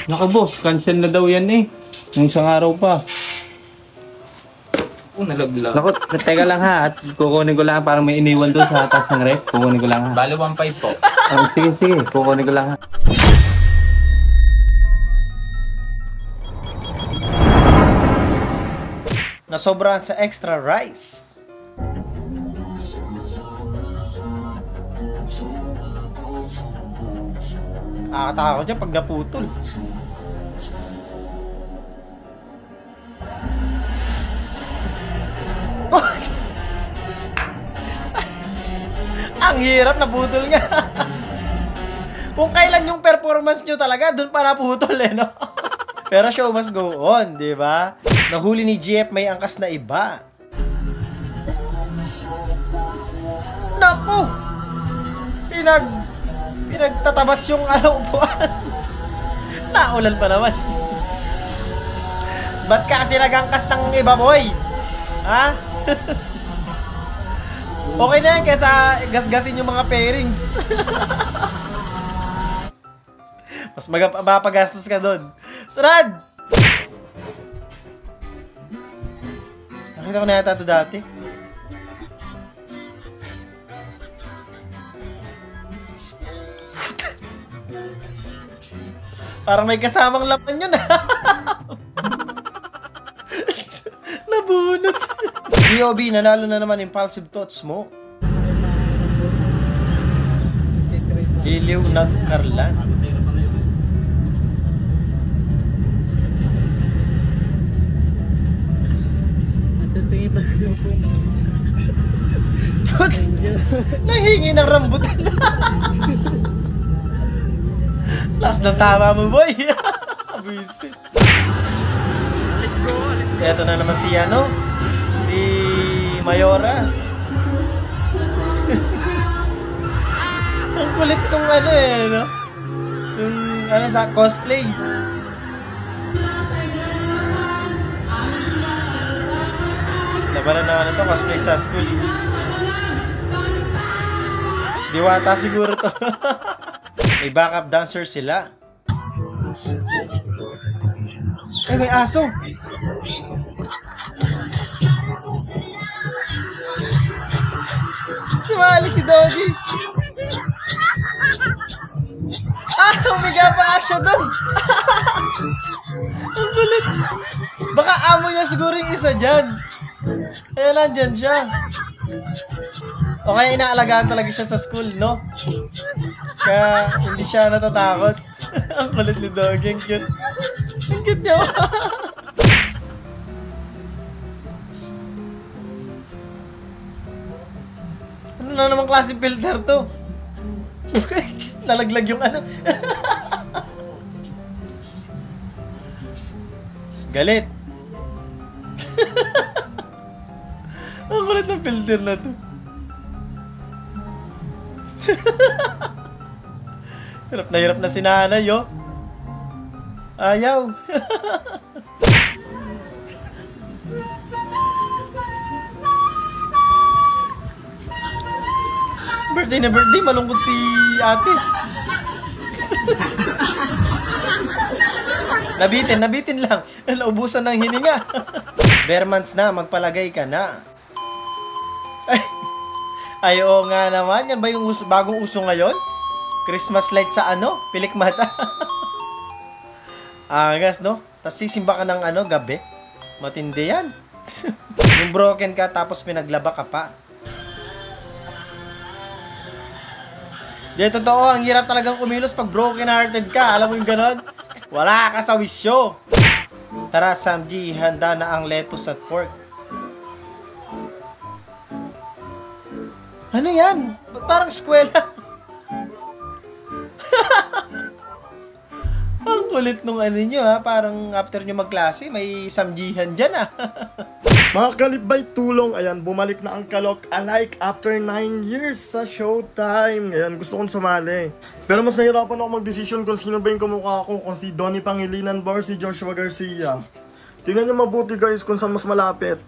Naku boss, cancel na daw yan eh. Nung isang araw pa. Nalaglag. Naku, teka lang ha. At kukunin ko lang parang may iniwan doon sa taas ng rep. Kukunin ko lang ha. Bali 1.5 po. Oh, sige. Kukunin ko lang ha. Nasobrahan sa extra rice. Nakakatakot dyan pag naputol. Ang hirap, naputol nga. Kung kailan yung performance nyo talaga, dun pa naputol eh, no? Pero show must go on, di ba? Nahuli ni GF may angkas na iba. Naku! Pinagtatabas yung upuan. Naulan pa naman. Ba't ka kasi nagangkas ng iba, boy? Ha? Okay na yan kaysa gasgasin yung mga pairings. Mas mapagastos ka doon. Sarad! Nakita ko na yata ito dati. Parang may kasamang laman yun. Nabunot. B.O.B. nanalo na naman impulsive thoughts mo. Liliw nagkarlan. Nahingi ng rambutan. Last ng tama mo, boy. Abusit. Let's go. Eto na naman si ano, si Mayora. Ang kulit nung ano eh, no? Yung ano sa cosplay. Labanan na ano to, cosplay sa school. Diwata siguro to. May backup dancer sila. Eh, may aso. Sumali si Doggy. Umiga pa siya doon. Ang kulit. Baka amo niya siguro yung isa dyan. Kaya nandyan siya. O kaya inaalagaan talaga siya sa school, no? Kaya hindi siya natatakot. Ang kulit ni Doggy. Ang cute. Ang cute niya. Ano na namang klaseng filter to? Nalaglag yung ano. Galit. Ang kulit ng filter na to. Hirap na si nanay, yo. Ayaw. Birthday na birthday, malungkot si ate. Nabitin lang. Naubusan ng hininga. Bare months na, magpalagay ka na. Ay, oo nga naman. Yan ba yung bagong uso ngayon? Christmas light sa ano? Pilik mata. Angas, no? Tapos sisimba ka ng ano, gabi. Matindi yan. Yung broken ka, tapos pinaglaba ka pa. Di, totoo, ang hirap talagang kumilos pag broken hearted ka. Alam mo yung ganon? Wala ka sa wisyo. Tara, Samji, handa na ang lettuce at pork. Ano yan? Parang eskwela. Ang kulit nung ano nyo, ha? Parang after nyo magklase, may samjihan dyan, ha? Mga kalibay tulong, ayan, bumalik na ang Kalok Alike after 9 years sa Showtime. Ayan, gusto kong sumali. Pero mas nahirapan ako mag-decision kung sino ba yung kamukha ko, kung si Donnie Pangilinan ba or si Joshua Garcia. Tingnan nyo mabuti guys kung saan mas malapit.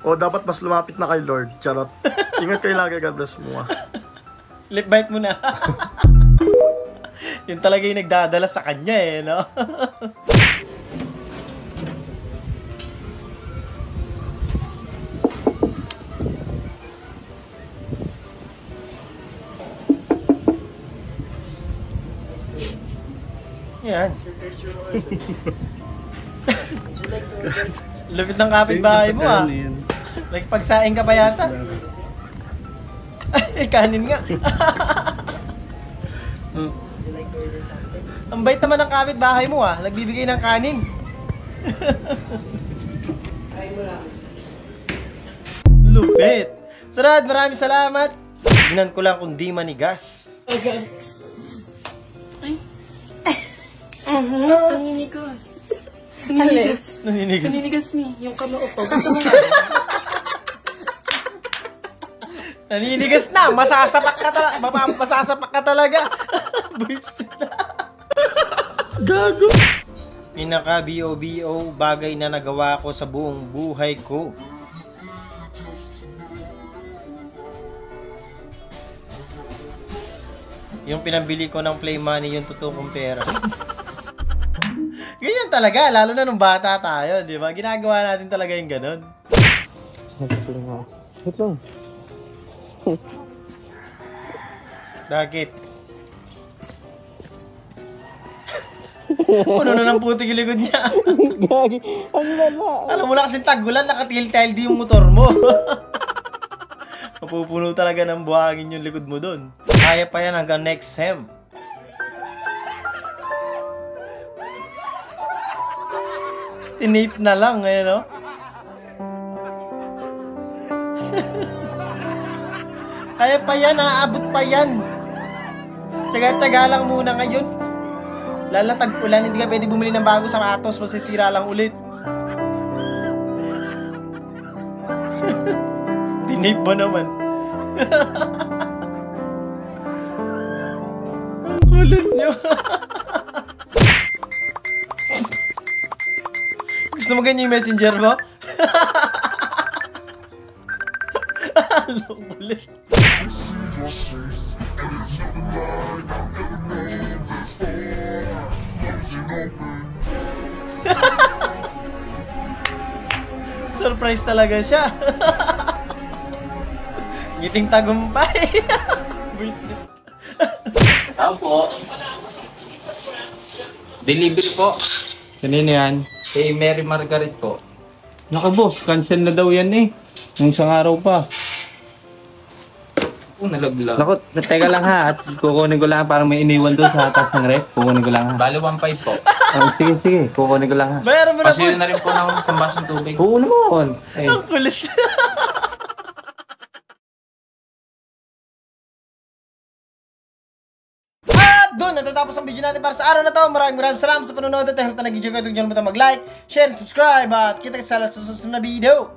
O dapat mas lumapit na kay Lord. Charot. Ingat kayo lagi, God bless mo. Lip bite mo na. Yun talaga yung nagdadala sa kanya eh, no? Yan. Lupit ng kapitbahay mo ah. Nagpagsaing ka pa yata. Ay, kanin nga. Ang bait naman ng kapitbahay mo ah. Nagbibigay ng kanin. Lupit. Sarad, maraming salamat. Tingnan ko lang kung di manigas. Naninigas. Naninigas. Naninigas ni. Yung kamao ko. Naninigas na. Masasapak ka talaga. Masasapak ka talaga. Buisit na. Gago. Pinaka BOBO bagay na nagawa ko sa buong buhay ko. Yung pinambili ko ng play money, yung totoo kong pera. Ganyan talaga, lalo na nung bata tayo, di ba? Ginagawa natin talaga yung ganun. Bakit? Puno na ng putik yung likod niya. Gagi, ano na? Alam mo na kasi tagulan, nakatil-tail di yung motor mo. Mapupuno talaga ng buhangin yung likod mo doon. Kaya pa yan hanggang next sem. Tinape na lang ngayon, no? Kaya pa yan, aabot pa yan. Tsaga-tsaga lang muna ngayon. Lalatag ulan, hindi ka pwede bumili ng bago sapatos, masisira lang ulit. Tinape mo naman. Ang kulit nyo. Gusto mo ganyan yung messenger mo? Ang kulit. Surprise talaga siya. Ngiting tagumpay. Buisit. Tao po. Delivery po. Kanina yan. Kay Mary Margaret po. Naka boss, cancel na daw yan eh. Nung isang araw pa. Nalaglag. Naku, teka lang ha. At kukunin ko lang parang may iniwan doon sa taas ng rep. Kukunin ko lang ha. Bali 1.5 po. Sige, sige. Kukunin ko lang ha. Bayaran mo na, Pasuyo boss. na rin po ng isang basong tubig. Oo naman. Ay. Ang kulit. At doon, natatapos ang video natin para sa araw na to. Maraming salamat sa panonood at I hope na nag-enjoy kayo. Huwag niyo naman mag-like, share, and subscribe. At kita sa susunod na video.